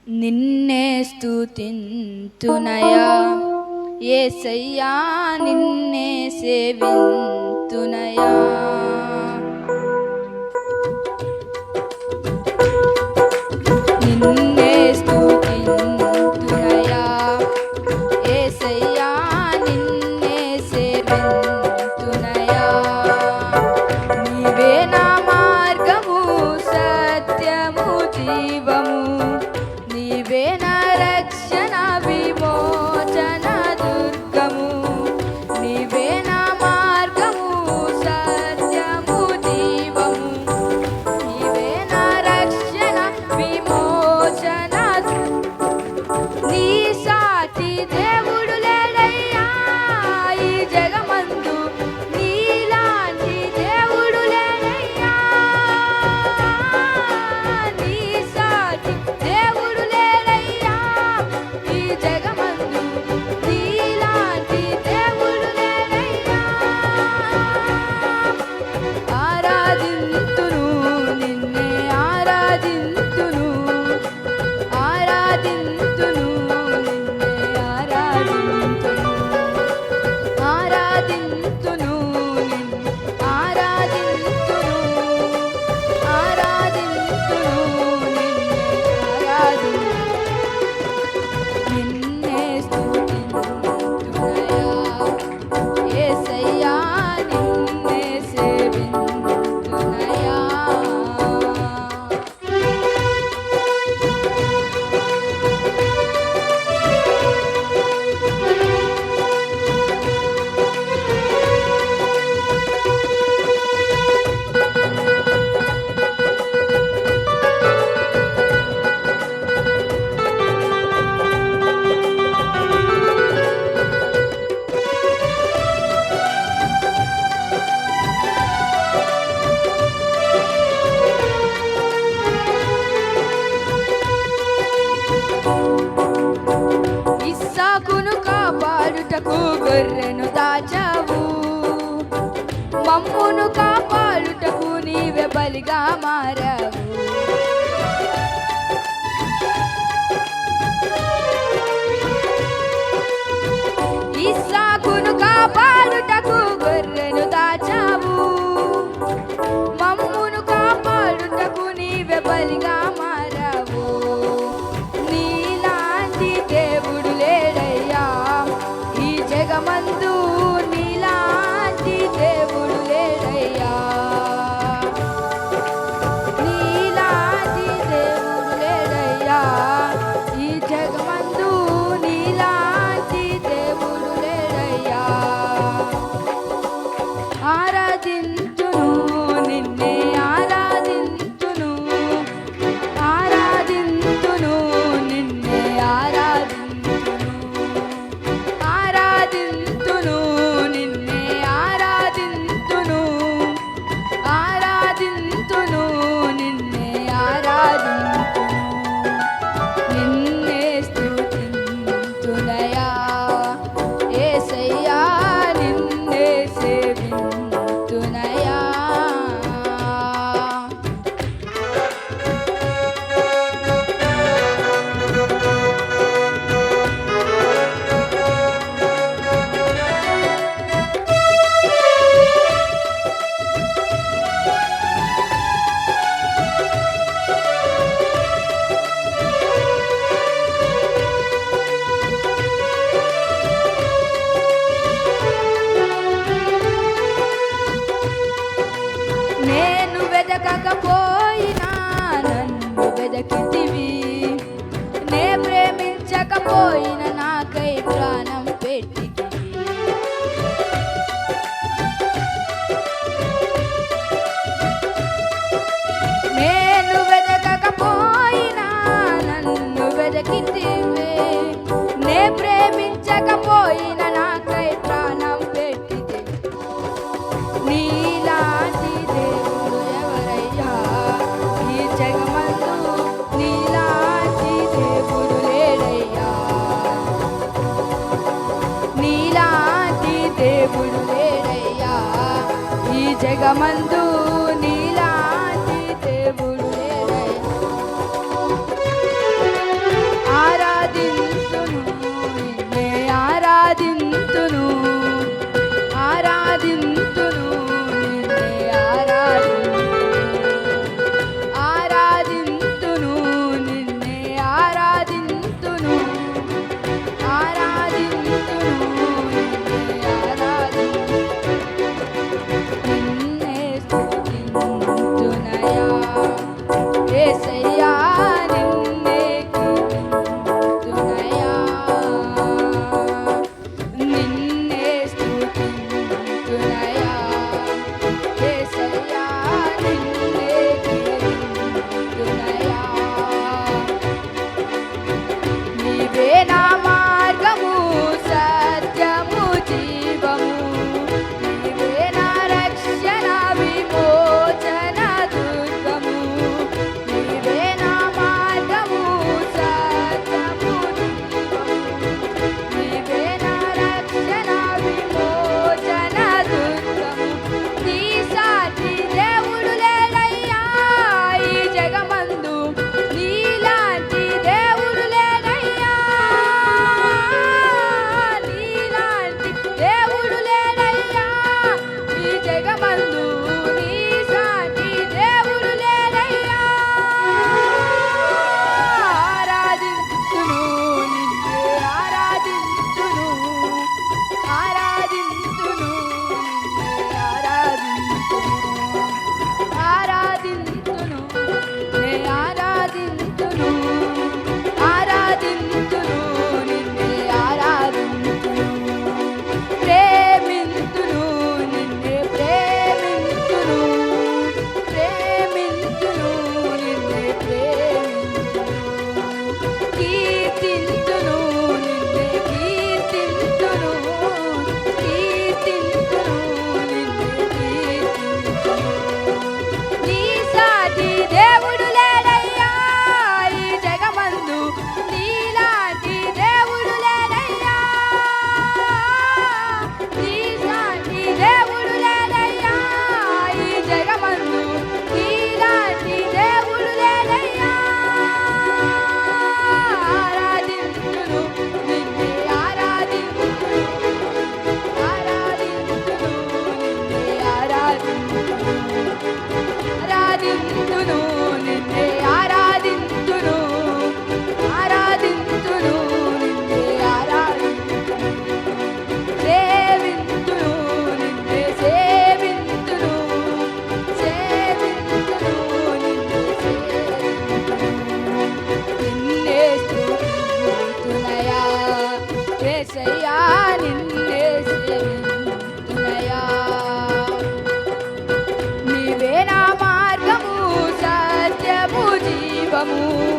నిన్నే స్తుతింతునయా యేసయ్యా, నిన్నే సేవింతునయా. నిన్నే స్తుతింతునయా యేసయ్యా, నిన్నే సేవింతునయా. నీవే నా మార్గము, సత్యము, జీవము, నీవే నా రక్షణ, విమోచన దుర్గము. నీవే నా మార్గము, సత్యము, జీవము, నీవే నా రక్షణ, విమోచన. నీ సాటి దేవుడు లేడయ్యా ఈ జగమందు, నీలాంటి దేవుడు లేడయ్యా. నీ సాటి దేవుడు లేడయ్యా ఈ జగమందు, నీలాంటి దేవుడు లేడయ్యా. ఆరాధింతును నిన్నే, ఆరాధింతును, ఆరాధింతును నిన్నే, ఆరాధింతును, ఆరాధింతును నిన్నే, ఆరాధింతును, ఆరాధింతును నిన్నే, నిన్నే స్తుతింతునయా యేసయ్యా, నిన్నే సేవింతునయా. ఇస్సాకును కాపాడుటకు గొర్రెను దాచావు, మమ్మును కాపాడుటకు నీవే బలిగా మారావు. ఇస్సాకును కాపాడుటకు గొర్రెను దాచావు, మమ్మును కాపాడుటకు నీవే బలిగా మారావు. నీలాంటి దేవుడు లేడయ్యా ఈ జగమందు, నీలాంటి దేవుడు లేడయ్యా. నీలాంటి దేవుడు లేడయ్యా ఈ జగమందు, నీలాంటి దేవుడు లేడయ్యా. ఆరాధింతును నిన్నే, ఆరాధింతును, ఆరాధింతును నిన్నే, ఆరాధింతును, ఆరాధింతును నిన్నే, ఆరాధింతును, ఆరాధింతును నిన్నే, ఆరాధింతును, నిన్నే స్తుతింతునయా యేసయ్యా, నిన్నే సేవింతునయా. నేను వెదకకపోయినా నన్ను వెదకితివి, నే ప్రేమించకపోయినా నాకై ప్రాణం పెట్టితివి. నేను వెదకకపోయినా నన్ను వెదకితివి, నే ప్రేమించకపోయినా నాకై ప్రాణం పెట్టితివి. నీలాంటి దేవుడు ఎవరయ్యా ఈ జగమందు, నీలాంటి దేవుడు లేడయ్యా. నీలాంటి దేవుడు లేడయ్యా ఈ జగమందు, నీలాంటి దేవుడు లేడయ్యా. దైవము